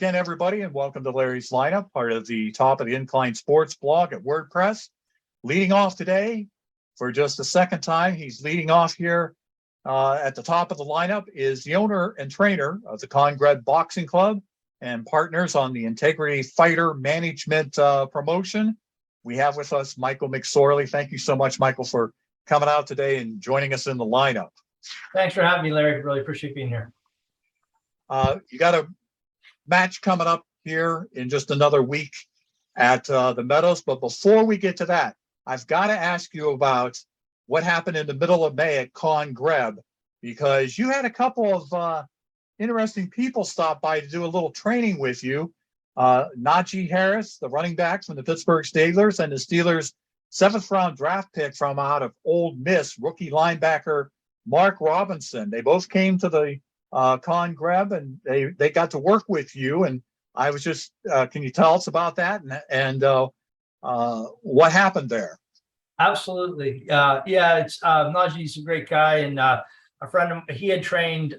again, everybody, and welcome to Larry's Lineup, part of the Top of the Incline Sports blog at WordPress. Leading off today for just the second time, he's leading off here at the top of the lineup is the owner and trainer of the Conn-Greb Boxing Club and partners on the Integrity Fighter Management promotion. We have with us Michael McSorley. Thank you so much, Michael, for coming out today and joining us in the lineup. Thanks for having me, Larry. Really appreciate being here. You got a match coming up here in just another week at the Meadows. But before we get to that, I've got to ask you about what happened in the middle of May at Conn-Greb, because you had a couple of interesting people stop by to do a little training with you. Najee Harris, the running back from the Pittsburgh Steelers, and the Steelers' 7th-round draft pick from out of Ole Miss, rookie linebacker Mark Robinson. They both came to the Conn-Greb, and they got to work with you. And I was just, can you tell us about that and what happened there? Absolutely. Yeah, it's Najee's a great guy, and a friend of he had trained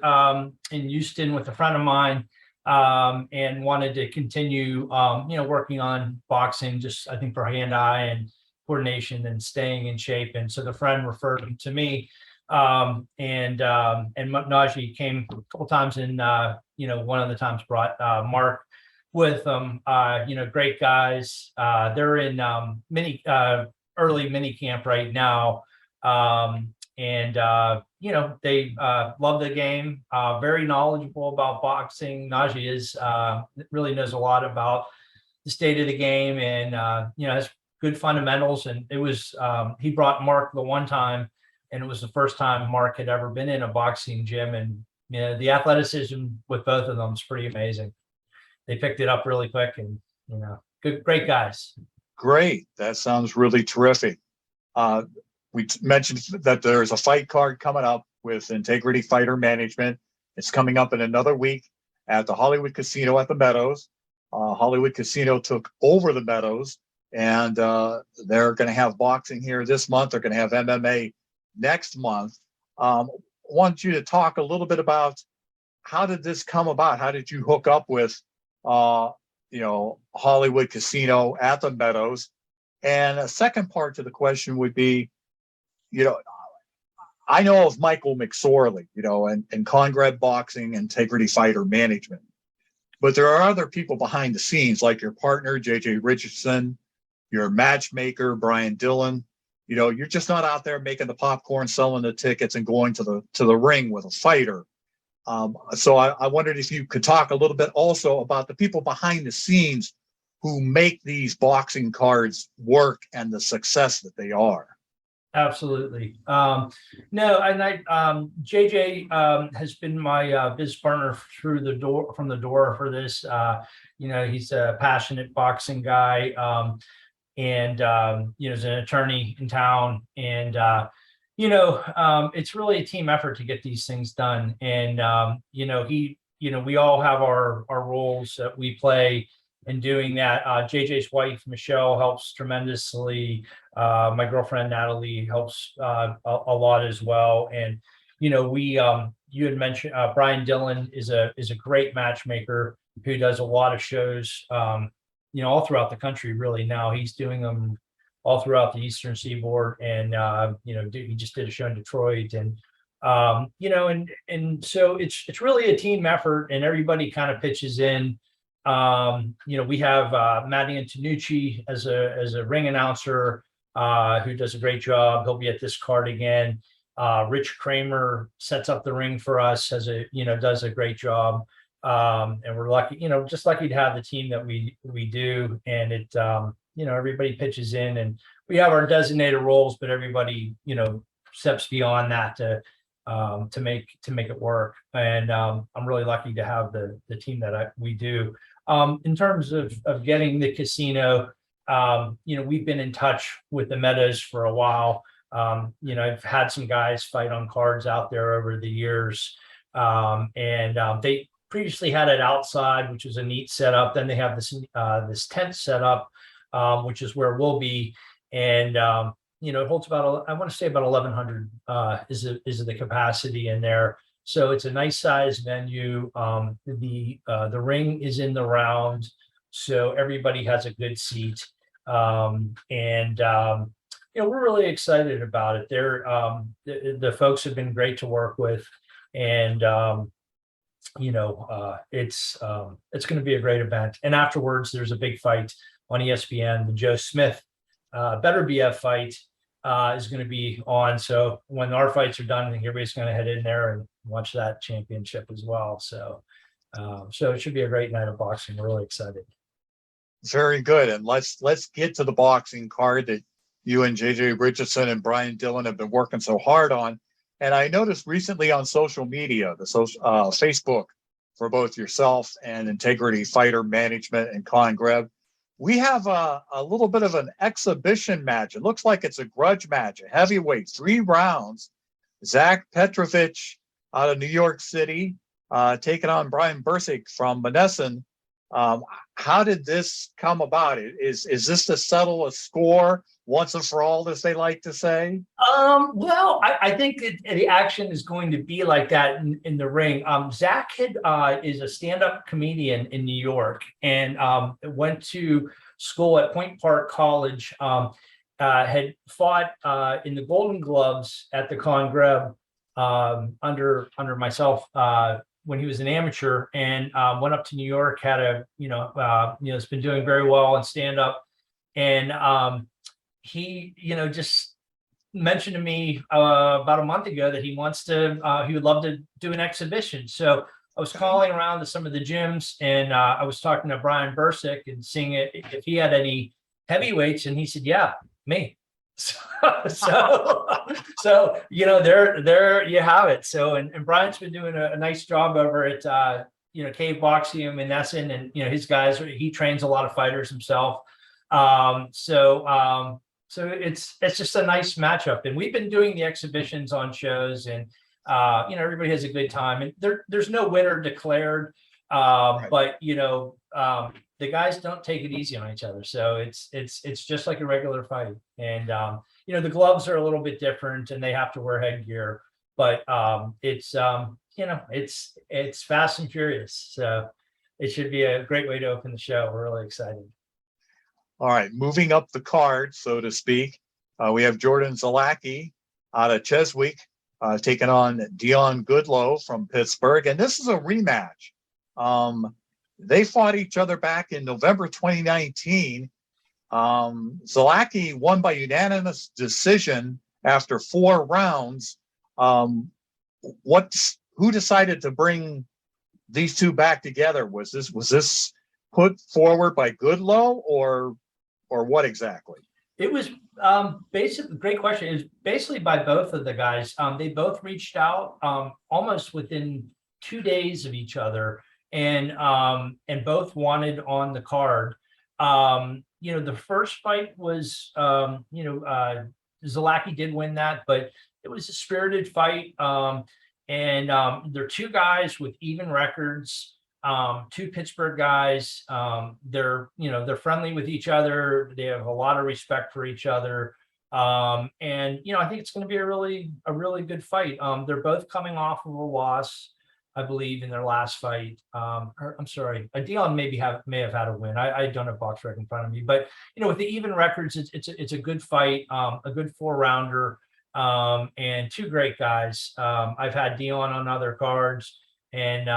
in Houston with a friend of mine, and wanted to continue working on boxing, just I think for hand-eye and coordination and staying in shape. And so the friend referred him to me. And Najee came a couple times, and one of the times brought Mark with them. Great guys. They're in early mini camp right now, they love the game. Very knowledgeable about boxing. Najee really knows a lot about the state of the game, and has good fundamentals. And it was he brought Mark the one time, and it was the first time Mark had ever been in a boxing gym. And the athleticism with both of them is pretty amazing. They picked it up really quick, and great guys. Great. That sounds really terrific. We mentioned that there's a fight card coming up with Integrity Fighter Management. It's coming up in another week at the Hollywood Casino at the Meadows. Hollywood Casino took over the Meadows, and they're going to have boxing here this month. They're going to have MMA next month. Want you to talk a little bit about how did this come about? How did you hook up with Hollywood Casino at the Meadows? And a second part to the question would be, I know of Michael McSorley, and Conn-Greb Boxing, Integrity Fighter Management, but there are other people behind the scenes, like your partner, JJ Richardson, your matchmaker, Brian Dillon. You're just not out there making the popcorn, selling the tickets, and going to the ring with a fighter. So I wondered if you could talk a little bit also about the people behind the scenes who make these boxing cards work and the success that they are. Absolutely. JJ has been my business partner from the door for this. He's a passionate boxing guy, and is an attorney in town, and it's really a team effort to get these things done. And we all have our roles that we play in doing that. JJ's wife Michelle helps tremendously. My girlfriend Natalie helps a lot as well. And you had mentioned Brian Dillon is a great matchmaker who does a lot of shows all throughout the country. Really, now he's doing them all throughout the Eastern Seaboard, and he just did a show in Detroit, and so it's really a team effort, and everybody kind of pitches in. We have Matty Antonucci as a ring announcer, who does a great job. He'll be at this card again. Rich Kramer sets up the ring for us, does a great job. And we're lucky, just lucky to have the team that we do. And it, everybody pitches in, and we have our designated roles, but everybody, steps beyond that to make it work. And I'm really lucky to have the team that we do. In terms of getting the casino, we've been in touch with the Meadows for a while. I've had some guys fight on cards out there over the years, and they previously had it outside, which was a neat setup. Then they have this tent set up, which is where we'll be, and it holds about, I want to say about 1,100 is the capacity in there. So it's a nice size venue. The ring is in the round, so everybody has a good seat. We're really excited about it. The folks have been great to work with, and it's going to be a great event. And afterwards, there's a big fight on ESPN. The Joe Smith Better BF fight is going to be on. So when our fights are done, I think everybody's going to head in there and watch that championship as well. So it should be a great night of boxing. We're really excited. Very good. And let's get to the boxing card that you and JJ Richardson and Brian Dillon have been working so hard on. And I noticed recently on social media, Facebook, for both yourself and Integrity Fighter Management and Conn-Greb, we have a little bit of an exhibition match. It looks like it's a grudge match, a heavyweight, 3 rounds. Zach Petrovich out of New York City, taking on Brian Bursick from Monessen. How did this come about? Is this to settle a score once and for all, as they like to say? Well, I think the action is going to be like that in the ring. Zach is a stand-up comedian in New York and went to school at Point Park College, had fought in the Golden Gloves at the Conn-Greb under myself when he was an amateur, and went up to New York, had it's been doing very well in stand-up. And he, just mentioned to me about a month ago that he would love to do an exhibition. So I was calling around to some of the gyms, and I was talking to Brian Bursick and seeing if he had any heavyweights, and he said, "Yeah, me." So there you have it. So and Brian's been doing a nice job over at Cave Boxing in Essen, and his guys. He trains a lot of fighters himself. So it's just a nice matchup, and we've been doing the exhibitions on shows, and everybody has a good time, and there's no winner declared, but the guys don't take it easy on each other, so it's just like a regular fight. And the gloves are a little bit different, and they have to wear headgear, but it's fast and furious, so it should be a great way to open the show. We're really excited. All right, moving up the card, so to speak, we have Jordan Zalecki out of Cheswick taking on Dion Goodlow from Pittsburgh, and this is a rematch. They fought each other back in November 2019. Zalecki won by unanimous decision after 4 rounds. Who decided to bring these two back together? Was this put forward by Goodlow or what exactly? It was basically, great question. It was basically by both of the guys. They both reached out almost within 2 days of each other, and both wanted on the card. The first fight was, Zalecki did win that, but it was a spirited fight. And they're 2 guys with even records, 2 Pittsburgh guys. They're friendly with each other. They have a lot of respect for each other. I think it's going to be a really good fight. They're both coming off of a loss, I believe, in their last fight. I'm sorry, Dion may have had a win. I don't have box rec in front of me, but with the even records, it's a good fight, a good 4-rounder, and 2 great guys. I've had Dion on other cards, and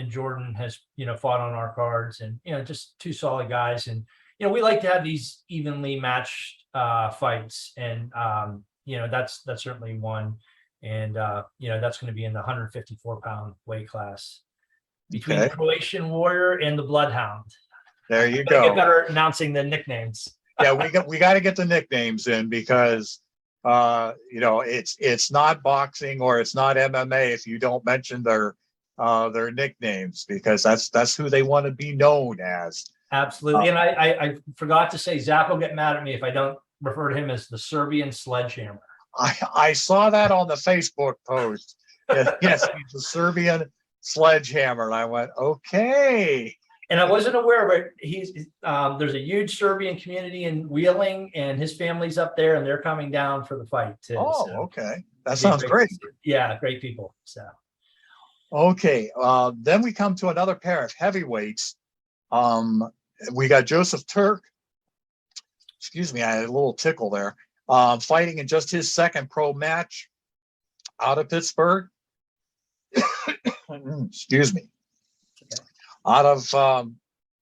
Jordan has fought on our cards, and just 2 solid guys. And we like to have these evenly matched fights, and that's certainly one. And that's going to be in the 154-pound weight class between the Croatian Warrior and the Bloodhound. There you go. Get better announcing the nicknames. Yeah, we got to get the nicknames in, because it's not boxing or it's not MMA if you don't mention their nicknames, because that's who they want to be known as. Absolutely. And I forgot to say, Zach will get mad at me if I don't refer to him as the Serbian Sledgehammer. I saw that on the Facebook post. Yes, he's a Serbian Sledgehammer. And I went, okay. And I wasn't aware, but there's a huge Serbian community in Wheeling, and his family's up there, and they're coming down for the fight too. Oh, so okay. That sounds great. Yeah, great people. So Okay. Then we come to another pair of heavyweights. We got Joseph Turk. Excuse me, I had a little tickle there. Fighting in just his second pro match out of Pittsburgh. Excuse me. Okay. Out of,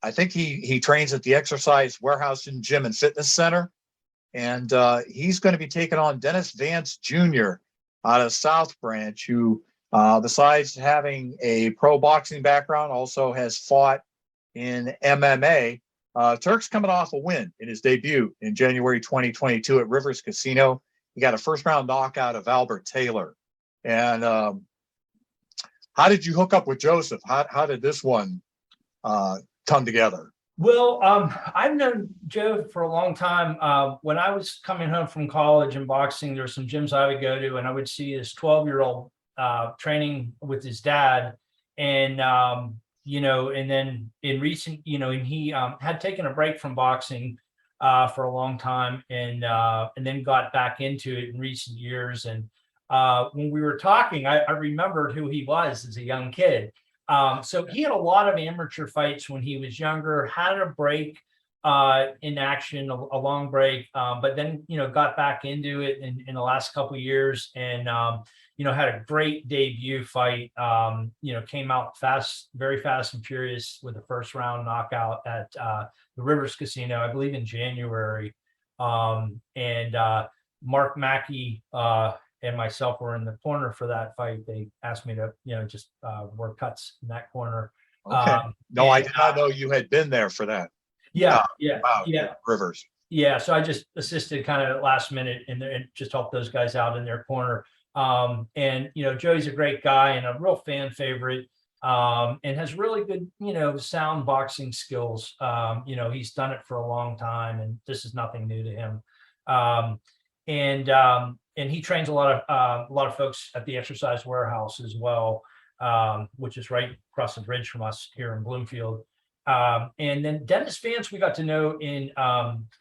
I think he trains at the Exercise Warehouse and Gym and Fitness Center. And he's going to be taking on Dennis Vance Jr. out of South Branch, who, besides having a pro boxing background, also has fought in MMA. Turk's coming off a win in his debut in January 2022 at Rivers Casino. He got a first-round knockout of Albert Taylor. And how did you hook up with Joseph? How did this one come together? Well, I've known Joe for a long time. When I was coming home from college and boxing, there were some gyms I would go to, and I would see this 12-year-old training with his dad. And, and then in recent, and he had taken a break from boxing for a long time and then got back into it in recent years. And when we were talking, I remembered who he was as a young kid. So he had a lot of amateur fights when he was younger, had a break in action, a long break, but then, got back into it in the last couple of years and, had a great debut fight, came out very fast and furious with a first round knockout at the Rivers Casino, I believe in January. And Mark Mackey, and myself were in the corner for that fight. They asked me to, just work cuts in that corner. Okay. No, I did not know you had been there for that. Yeah. Rivers. Yeah. So I just assisted kind of last minute and just helped those guys out in their corner. And Joey's a great guy and a real fan favorite. And has really good, sound boxing skills. He's done it for a long time, and this is nothing new to him. And he trains a lot of folks at the Exercise Warehouse as well, which is right across the bridge from us here in Bloomfield. And then Dennis Vance, we got to know in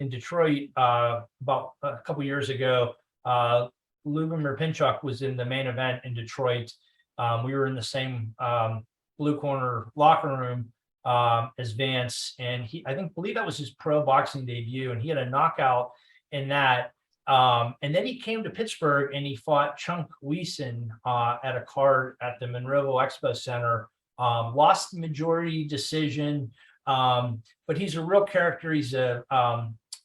Detroit about a couple years ago. Lubomir Pinchuk was in the main event in Detroit. We were in the same blue corner locker room as Vance, and I believe that was his pro boxing debut, and he had a knockout in that. And then he came to Pittsburgh and he fought Chunk Weeson at a card at the Monroeville Expo Center. Lost the majority decision, but he's a real character. He's a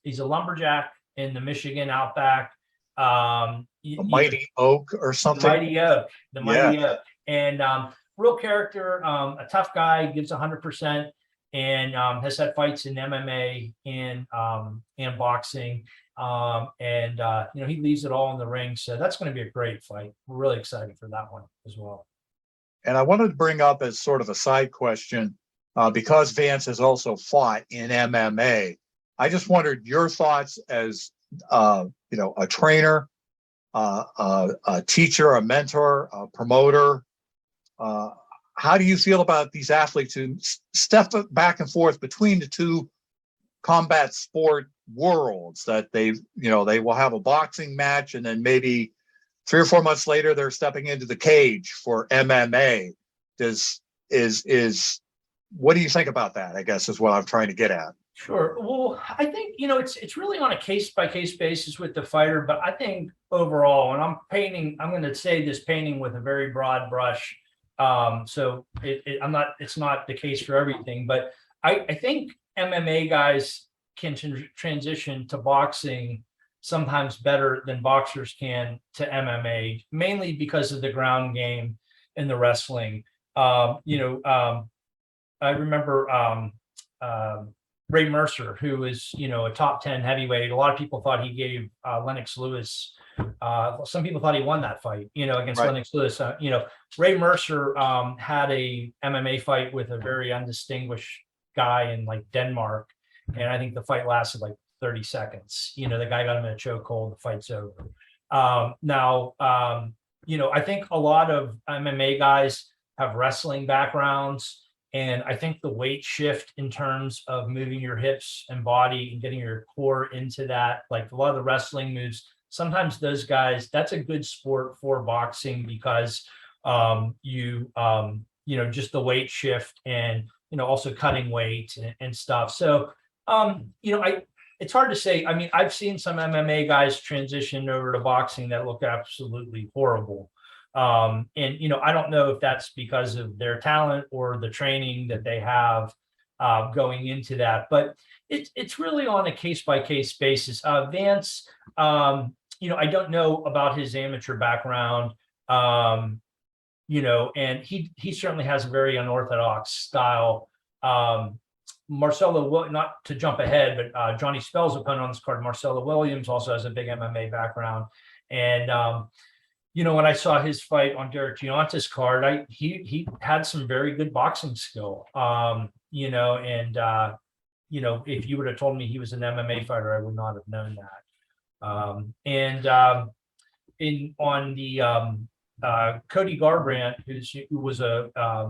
lumberjack in the Michigan Outback. Mighty Oak or something. The Mighty Oak. And real character, a tough guy, gives 100%, and has had fights in MMA and boxing. He leaves it all in the ring. So that's going to be a great fight. We're really excited for that one as well. And I wanted to bring up as sort of a side question, because Vance has also fought in MMA. I just wondered your thoughts as, a trainer, a teacher, a mentor, a promoter. How do you feel about these athletes who step back and forth between the two combat sport worlds, that they will have a boxing match and then maybe 3 or 4 months later they're stepping into the cage for MMA? What do you think about that, I guess, is what I'm trying to get at. Sure. Well, I think, it's really on a case by case basis with the fighter, but I think overall, and I'm going to say this painting with a very broad brush. So it's not the case for everything, but I think MMA guys can transition to boxing sometimes better than boxers can to MMA, mainly because of the ground game and the wrestling. I remember Ray Mercer, who is, a top 10 heavyweight. A lot of people thought he gave Lennox Lewis. Some people thought he won that fight, against Right. Lennox Lewis. Ray Mercer had a MMA fight with a very undistinguished guy in Denmark. And I think the fight lasted 30 seconds. The guy got him in a chokehold, the fight's over. I think a lot of MMA guys have wrestling backgrounds. And I think the weight shift in terms of moving your hips and body and getting your core into that, a lot of the wrestling moves, sometimes those guys, that's a good sport for boxing because just the weight shift and, also cutting weight and stuff. So, it's hard to say. I mean, I've seen some MMA guys transition over to boxing that look absolutely horrible. And, I don't know if that's because of their talent or the training that they have going into that, but it's really on a case-by-case basis. Vance, I don't know about his amateur background, and he certainly has a very unorthodox style. Marcelo, not to jump ahead, but Johnny Spell's opponent on this card, Marcelo Williams, also has a big MMA background. And, when I saw his fight on Derek Gianta's card, he had some very good boxing skill, if you would have told me he was an MMA fighter, I would not have known that. On the Cody Garbrandt, who was I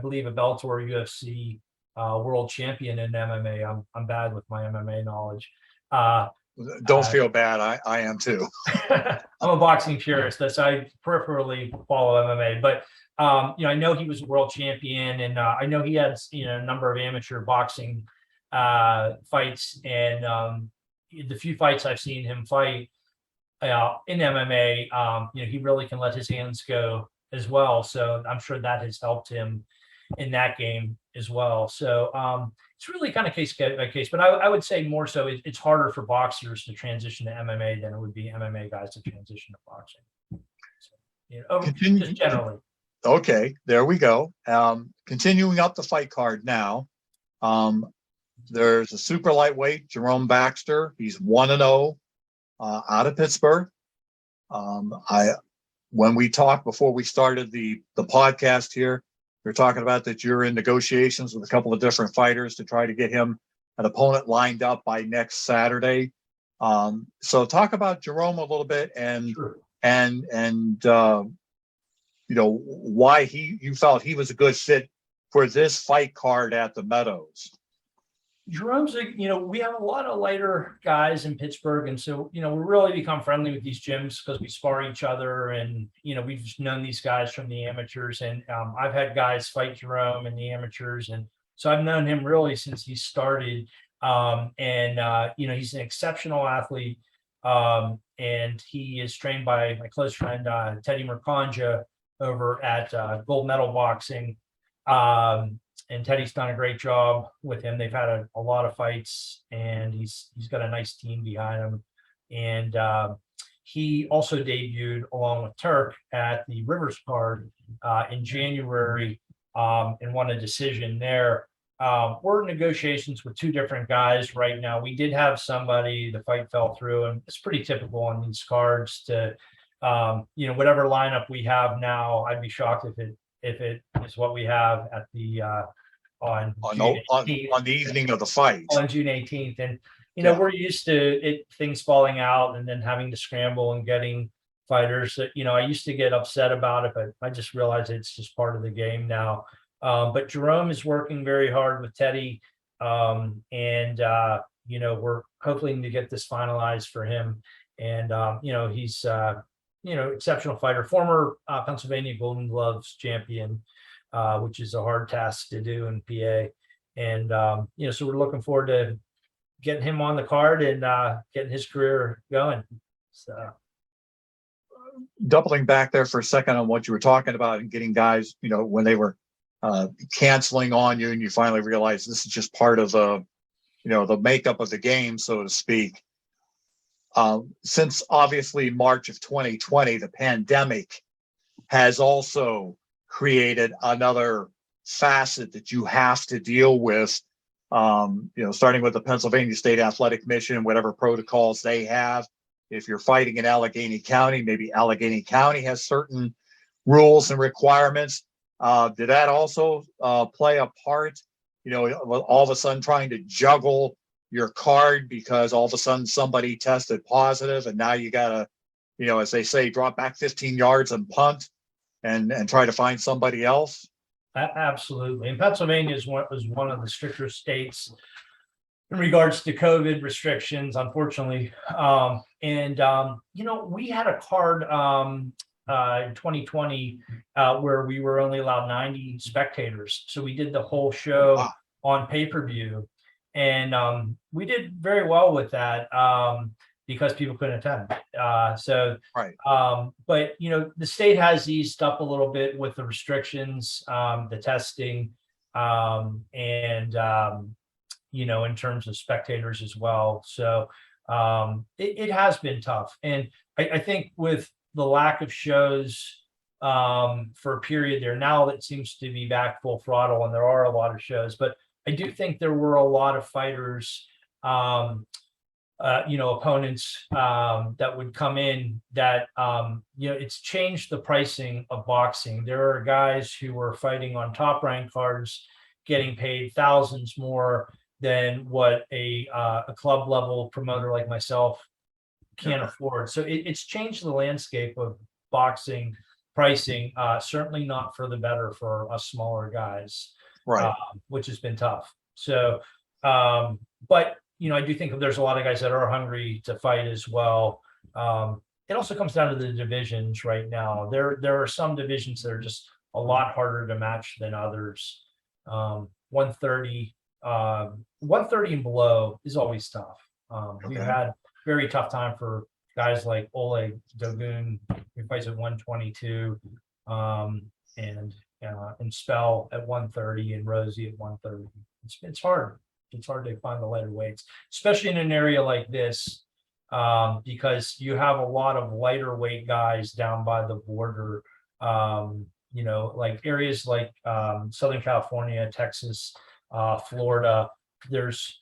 believe a Bellator UFC world champion in MMA. I'm bad with my MMA knowledge. Don't feel bad. I am too. I'm a boxing purist. So I peripherally follow MMA, but I know he was a world champion, and I know he had a number of amateur boxing fights, and the few fights I've seen him fight in MMA, he really can let his hands go as well. So I'm sure that has helped him in that game as well. So it's really kind of case by case, but I would say more so it's harder for boxers to transition to MMA than it would be MMA guys to transition to boxing. So, just generally. Okay, there we go. Continuing up the fight card now. There's a super lightweight, Jerome Baxter. He's 1-0 out of Pittsburgh. When we talked before we started the podcast here, we're talking about that you're in negotiations with a couple of different fighters to try to get him an opponent lined up by next Saturday. So talk about Jerome a little bit and why you felt he was a good fit for this fight card at the Meadows. Jerome's, we have a lot of lighter guys in Pittsburgh. And so, we really become friendly with these gyms because we spar each other, and, we've just known these guys from the amateurs. And I've had guys fight Jerome in the amateurs. And so I've known him really since he started. He's an exceptional athlete. And he is trained by my close friend, Teddy Mercanja over at Gold Medal Boxing. And Teddy's done a great job with him. They've had a lot of fights, and he's got a nice team behind him. And he also debuted along with Turk at the Rivers card in January and won a decision there. We're in negotiations with two different guys right now. We did have somebody, the fight fell through, and it's pretty typical on these cards to, whatever lineup we have now. I'd be shocked if it is what we have at the on the evening of the fight on June 18th. And we're used to things falling out and then having to scramble and getting fighters. I used to get upset about it, but I just realized it's just part of the game now. But Jerome is working very hard with Teddy, and we're hoping to get this finalized for him. And he's exceptional fighter, former Pennsylvania Golden Gloves champion, which is a hard task to do in PA. And, so we're looking forward to getting him on the card and getting his career going. So doubling back there for a second on what you were talking about and getting guys, when they were canceling on you and you finally realized this is just part of the makeup of the game, so to speak. Since obviously March of 2020, the pandemic has also created another facet that you have to deal with, starting with the Pennsylvania State Athletic Mission, whatever protocols they have. If you're fighting in Allegheny County, maybe Allegheny County has certain rules and requirements. Did that also play a part, all of a sudden trying to juggle your card because all of a sudden somebody tested positive and now you got to, as they say, drop back 15 yards and punt and try to find somebody else? Absolutely. And Pennsylvania was one of the stricter states in regards to COVID restrictions, unfortunately. We had a card in 2020 where we were only allowed 90 spectators. So we did the whole show on pay-per-view, and we did very well with that because people couldn't attend. But the state has eased up a little bit with the restrictions, the testing, and in terms of spectators as well. So it has been tough, and I think with the lack of shows for a period there, now it seems to be back full throttle, and there are a lot of shows. But I do think there were a lot of fighters, opponents that would come in that it's changed the pricing of boxing. There are guys who were fighting on top rank cards getting paid thousands more than what a club level promoter like myself can't afford. So it's changed the landscape of boxing pricing, certainly not for the better for us smaller guys, which has been tough. So but I do think there's a lot of guys that are hungry to fight as well. It also comes down to the divisions right now. There are some divisions that are just a lot harder to match than others. 130 and below is always tough. We've had very tough time for guys like Ollie Dagoon, who fights at 122, and Spell at 130 and Rosie at 130. It's hard. It's hard to find the lighter weights, especially in an area like this, because you have a lot of lighter weight guys down by the border. Like areas like Southern California, Texas, Florida. There's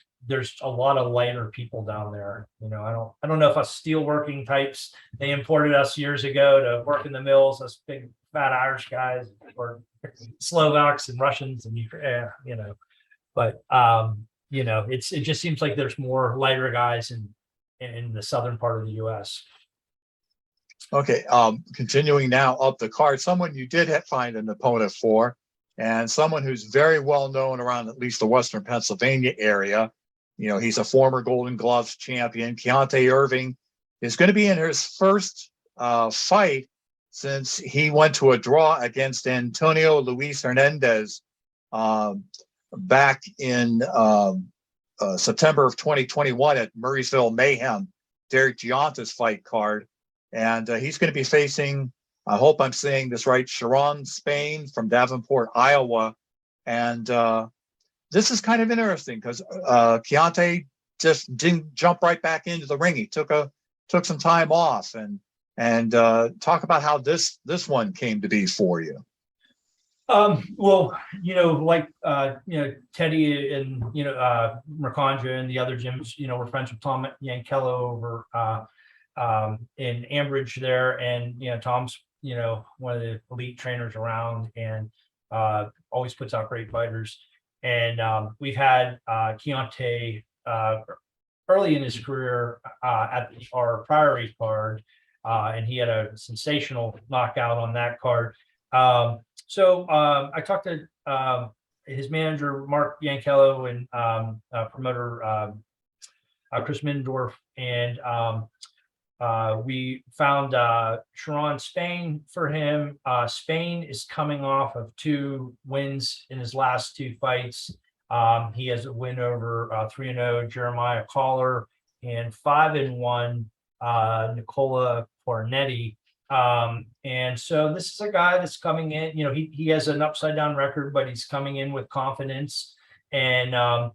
a lot of lighter people down there. I don't know if us steelworking types, they imported us years ago to work in the mills, us big fat Irish guys, or Slovaks and Russians, and but it just seems like there's more lighter guys in the southern part of the U.S. Okay, continuing now up the card, someone you did find an opponent for, and someone who's very well known around at least the Western Pennsylvania area. He's a former Golden Gloves champion. Keante Irving is going to be in his first fight since he went to a draw against Antonio Luis Hernandez back in September of 2021 at Murraysville Mayhem, Derek Gianta's fight card. And he's going to be facing, I hope I'm saying this right, Charon, Spain, from Davenport, Iowa. And this is kind of interesting because Keante just didn't jump right back into the ring. He took some time off, and talk about how this one came to be for you. Well, Teddy and Mercandra and the other gyms, we're friends with Tom Yankello over in Ambridge there, and Tom's one of the elite trainers around, and always puts out great fighters. And we've had Keante early in his career at our Priory card, and he had a sensational knockout on that card. So I talked to his manager, Mark Yankello, and promoter Chris Mindorf, and we found Charon, Spain for him. Spain is coming off of 2 wins in his last 2 fights. He has a win over 3-0 Jeremiah Collar and 5-1 Nicola Fornetti. And so this is a guy that's coming in, he has an upside down record, but he's coming in with confidence. And, I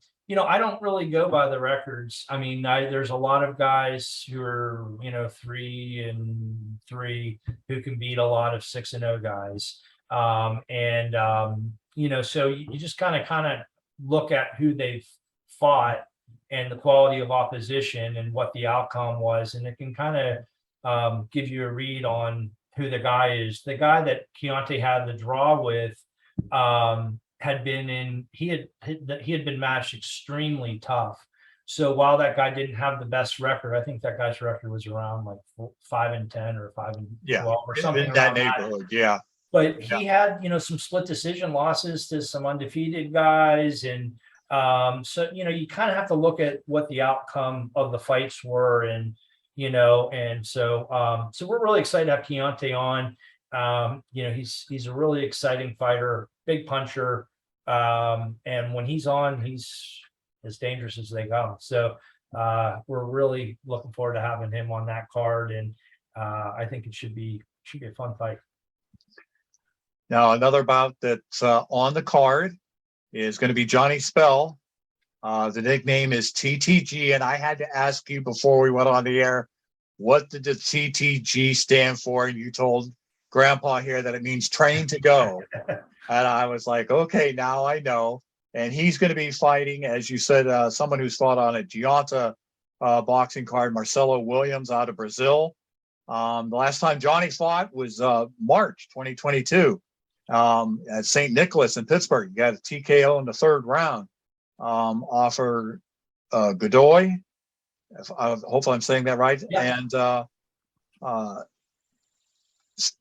don't really go by the records. I mean, there's a lot of guys who are, 3-3 who can beat a lot of 6-0 guys. So you just kind of look at who they've fought and the quality of opposition and what the outcome was. And it can kind of give you a read on who the guy is. The guy that Keante had the draw with had been matched extremely tough. So while that guy didn't have the best record, I think that guy's record was around like 5-10 or 5-12 or something in that neighborhood. Yeah. But he had, some split decision losses to some undefeated guys. And so, you kind of have to look at what the outcome of the fights were. And, and so we're really excited to have Keante on. He's a really exciting fighter, big puncher. And when he's on, he's as dangerous as they go. So we're really looking forward to having him on that card. And I think it should be a fun fight. Now, another bout that's on the card is going to be Johnny Spell. The nickname is TTG, and I had to ask you before we went on the air, what did the TTG stand for? And you told Grandpa here that it means train to go. And I was like, okay, now I know. And he's going to be fighting, as you said, someone who's fought on a Keante boxing card, Marcelo Williams out of Brazil. The last time Johnny fought was March 2022 at St. Nicholas in Pittsburgh. He got a TKO in the third round off of Goodlow. Hopefully I'm saying that right. Yeah. And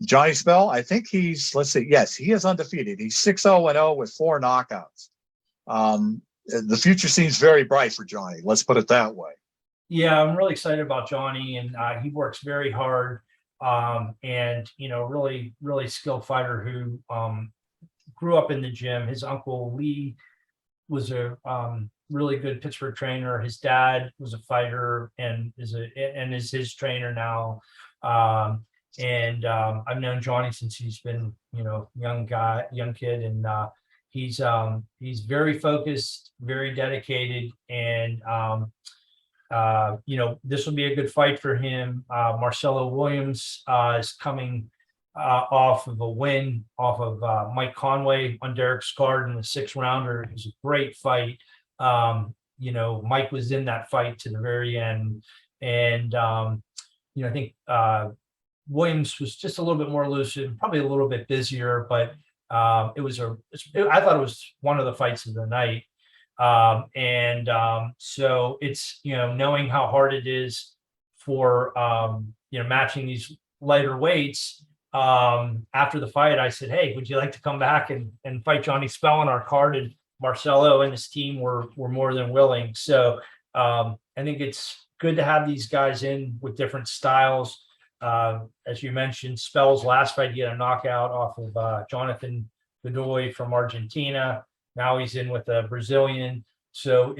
Johnny Spell, I think he's, let's see, yes, he is undefeated. He's 6-0-0 with 4 knockouts. The future seems very bright for Johnny. Let's put it that way. Yeah, I'm really excited about Johnny, and he works very hard. And really, really skilled fighter who grew up in the gym. His uncle Lee was a really good Pittsburgh trainer. His dad was a fighter and is his trainer now. I've known Johnny since he's been, young kid, and he's very focused, very dedicated, and this will be a good fight for him. Marcelo Williams is coming off of a win off of Mike Conway on Derek's card in the 6th rounder. It was a great fight. Mike was in that fight to the very end, and I think Williams was just a little bit more lucid, probably a little bit busier, but I thought it was one of the fights of the night. So it's, knowing how hard it is for, matching these lighter weights. After the fight, I said, hey, would you like to come back and fight Johnny Spell on our card? And Marcelo and his team were more than willing. So I think it's good to have these guys in with different styles. As you mentioned, Spell's last fight, he had a knockout off of Jonathan Goodlow from Argentina. Now he's in with a Brazilian. So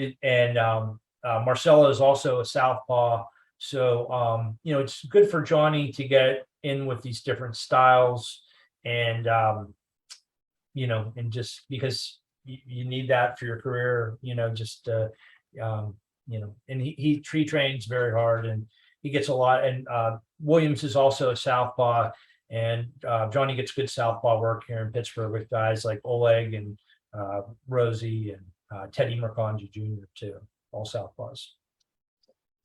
Marcelo is also a southpaw. So it's good for Johnny to get in with these different styles, and and just because you need that for your career, and he trains very hard, and he gets a lot. And Williams is also a southpaw, and Johnny gets good southpaw work here in Pittsburgh with guys like Oleg and Rosie and Teddy Mercanja Jr. too, all southpaws.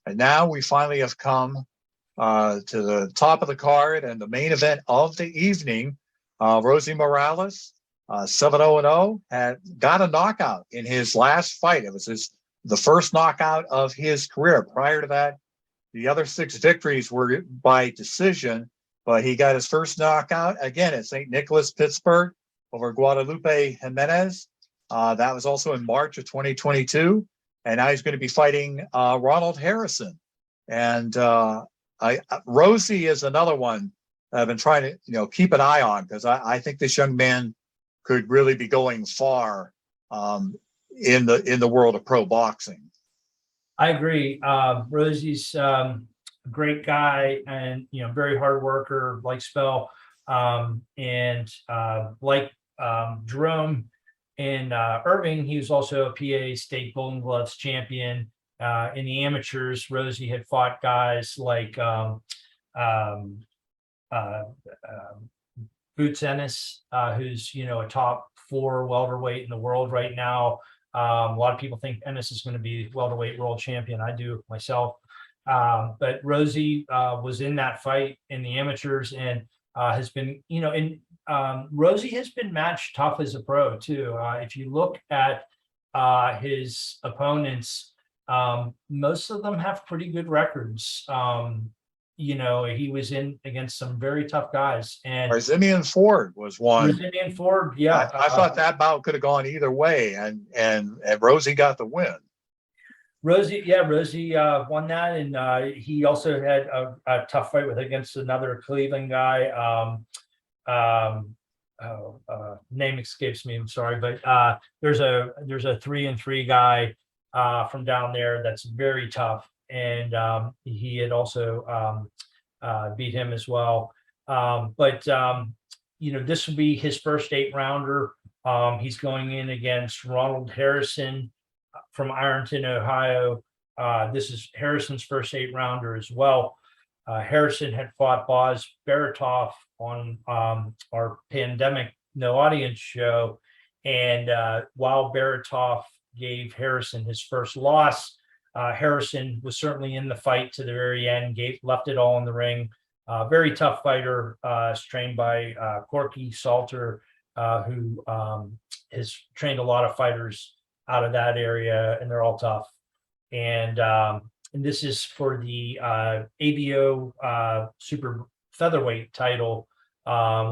And now we finally have come to the top of the card and the main event of the evening. Rosie Morales, 7-0-0, had got a knockout in his last fight. It was the first knockout of his career. Prior to that, the other 6 victories were by decision, but he got his first knockout again at St. Nicholas, Pittsburgh, over Guadalupe Jimenez. That was also in March of 2022. And now he's going to be fighting Ronald Harrison. And Rosie is another one I've been trying to keep an eye on, because I think this young man could really be going far in the world of pro boxing. I agree. Rosie's a great guy, and very hard worker, like Spell, and like Jerome and Irving. He was also a PA State Golden Gloves champion. In the amateurs, Rosie had fought guys like Boots Ennis, who's a top 4 welterweight in the world right now. A lot of people think Ennis is going to be welterweight world champion. I do myself. But Rosie was in that fight in the amateurs, and has been, Rosie has been matched tough as a pro too. If you look at his opponents, most of them have pretty good records. He was in against some very tough guys, and Barzimian Ford was one. Barzimian Ford, yeah. I thought that bout could have gone either way, and Rosie got the win. Rosie won that, and he also had a tough fight against another Cleveland guy. Name escapes me. I'm sorry, but there's a 3-3 guy from down there that's very tough, and he had also beat him as well. But this will be his first 8-rounder. He's going in against Ronald Harrison from Ironton, Ohio. This is Harrison's first 8-rounder as well. Harrison had fought Boz Baratov on our pandemic no audience show, and while Baratov gave Harrison his first loss, Harrison was certainly in the fight to the very end, left it all in the ring. Very tough fighter, trained by Corky Salter, who has trained a lot of fighters out of that area, and they're all tough. And this is for the ABO super featherweight title,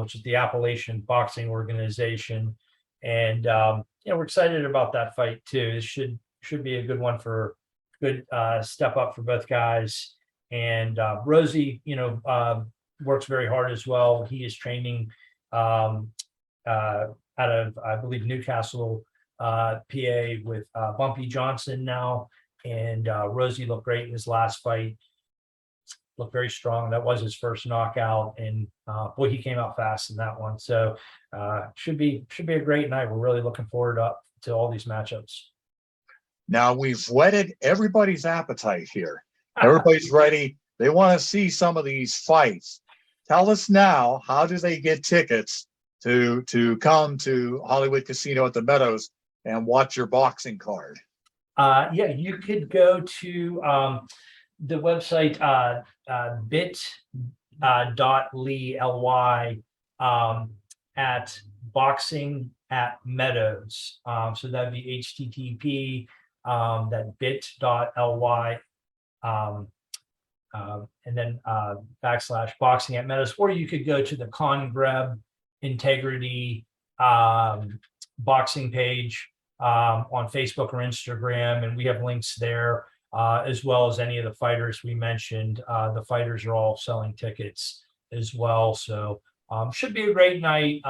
which is the Appalachian Boxing Organization. And we're excited about that fight too. This should be a good one for good step up for both guys. And Rosie, works very hard as well. He is training out of, I believe, Newcastle, PA, with Bumpy Johnson now. And Rosie looked great in his last fight. Looked very strong. That was his first knockout, and boy, he came out fast in that one. So should be a great night. We're really looking forward to all these matchups. Now we've whetted everybody's appetite here. Everybody's ready. They want to see some of these fights. Tell us now, how do they get tickets to come to Hollywood Casino at the Meadows and watch your boxing card? You could go to the website bit.ly at boxing at Meadows. So that'd be HTTP that bit.ly and then / boxing at Meadows, or you could go to the Conn-Greb Integrity boxing page on Facebook or Instagram, and we have links there, as well as any of the fighters we mentioned. The fighters are all selling tickets as well, so should be a great night.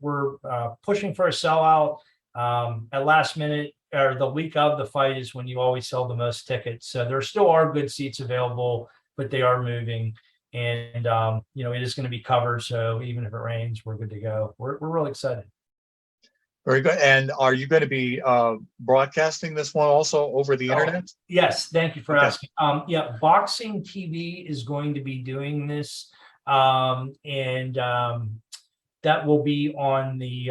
We're pushing for a sellout at last minute, or the week of the fight is when you always sell the most tickets. So there still are good seats available, but they are moving, and it is going to be covered. So even if it rains, we're good to go. We're really excited. Very good. And are you going to be broadcasting this one also over the internet? Yes, thank you for asking. Boxing TV is going to be doing this, and that will be on the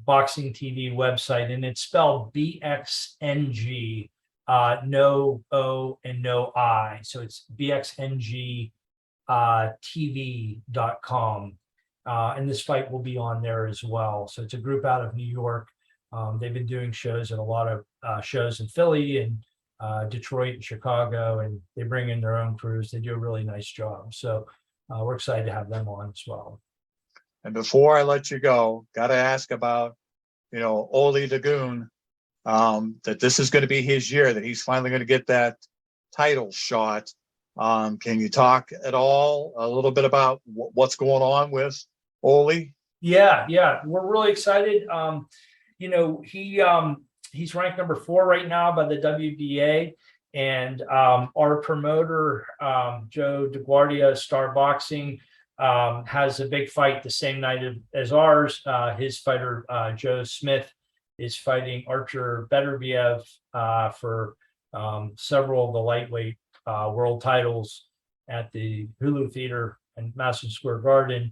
Boxing TV website, and it's spelled BXNG, no O and no I. So it's BXNG TV.com. And this fight will be on there as well. So it's a group out of New York. They've been doing shows at a lot of shows in Philly and Detroit and Chicago, and they bring in their own crews. They do a really nice job. So we're excited to have them on as well. And before I let you go, got to ask about, Ollie Dagoon, that this is going to be his year, that he's finally going to get that title shot. Can you talk at all a little bit about what's going on with Ollie? Yeah, we're really excited. He's ranked number 4 right now by the WBA, and our promoter, Joe DeGuardia, Star Boxing, has a big fight the same night as ours. His fighter, Joe Smith, is fighting Archer Beterbiev for several of the lightweight world titles at the Hulu Theater in Madison Square Garden.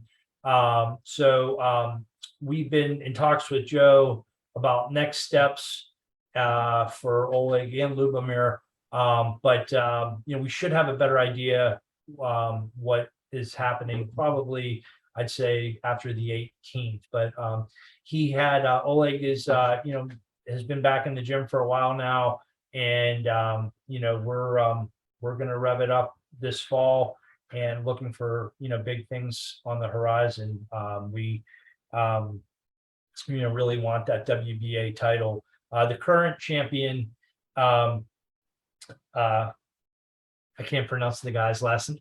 So we've been in talks with Joe about next steps for Oleg and Lubomir. But we should have a better idea what is happening, probably I'd say after the 18th. But he had Oleg is has been back in the gym for a while now, and we're going to rev it up this fall and looking for big things on the horizon. We really want that WBA title. The current champion I can't pronounce the guy's last name.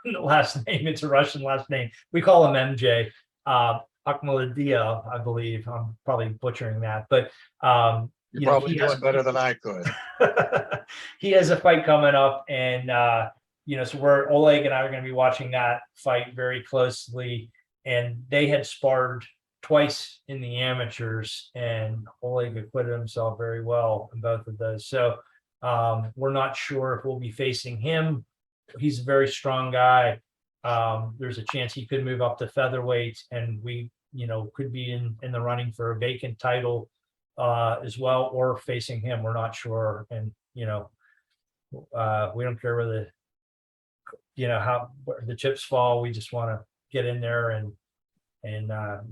It's a Russian last name. We call him MJ. Akhmaladia, I believe. I'm probably butchering that, but You're probably doing better than I could. He has a fight coming up, and so Oleg and I are going to be watching that fight very closely. And they had sparred twice in the amateurs, and Oleg acquitted himself very well in both of those. So we're not sure if we'll be facing him. He's a very strong guy. There's a chance he could move up to featherweight, and we, could be in the running for a vacant title as well, or facing him. We're not sure. And, we don't care where where the chips fall. We just want to get in there and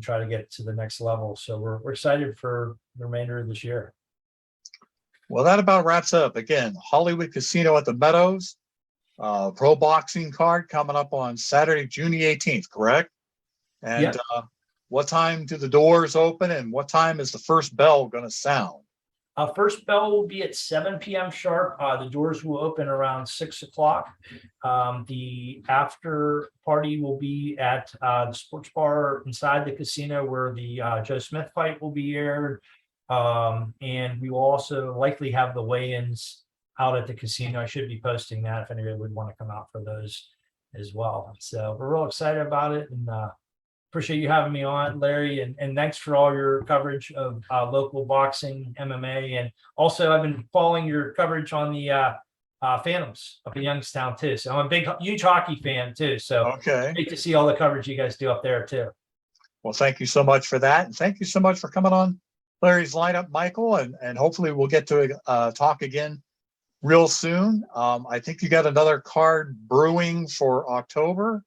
try to get to the next level. So we're excited for the remainder of this year. Well, that about wraps up. Again, Hollywood Casino at the Meadows, pro boxing card coming up on Saturday, June the 18th, correct? And Yep. What time do the doors open, and what time is the first bell going to sound? First bell will be at 7 p.m. sharp. The doors will open around 6 o'clock. The after party will be at the sports bar inside the casino where the Joe Smith fight will be aired. And we will also likely have the weigh-ins out at the casino. I should be posting that if anybody would want to come out for those as well. So we're real excited about it, and appreciate you having me on, Larry, and thanks for all your coverage of local boxing, MMA, and also I've been following your coverage on the Phantoms up in Youngstown too. So I'm a big, huge hockey fan too. So Okay. great to see all the coverage you guys do up there too. Well, thank you so much for that, and thank you so much for coming on Larry's lineup, Michael, and hopefully we'll get to talk again real soon. I think you got another card brewing for October.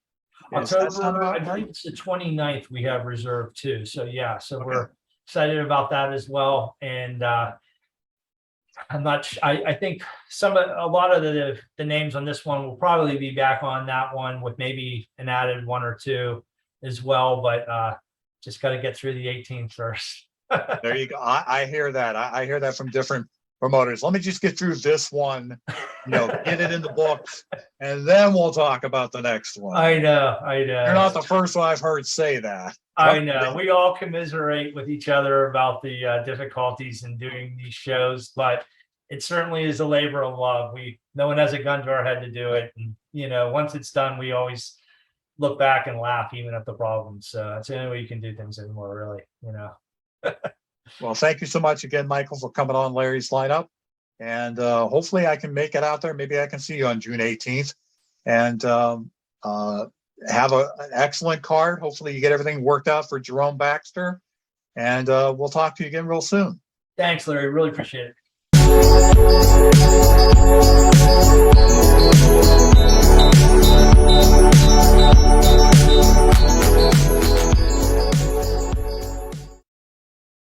October, I believe it's the 29th we have reserved too. So yeah, so we're excited about that as well. And I think a lot of the names on this one will probably be back on that one with maybe an added one or two as well, but just got to get through the 18th first. There you go. I hear that. I hear that from different promoters. Let me just get through this one, get it in the books, and then we'll talk about the next one. I know. You're not the first one I've heard say that. I know. We all commiserate with each other about the difficulties in doing these shows, but it certainly is a labor of love. No one has a gun to our head to do it. And, once it's done, we always look back and laugh even at the problems. So that's the only way you can do things anymore, really, Well, thank you so much again, Michael, for coming on Larry's lineup. And hopefully I can make it out there. Maybe I can see you on June 18th and have an excellent card. Hopefully you get everything worked out for Jerome Baxter. And we'll talk to you again real soon. Thanks, Larry. Really appreciate it.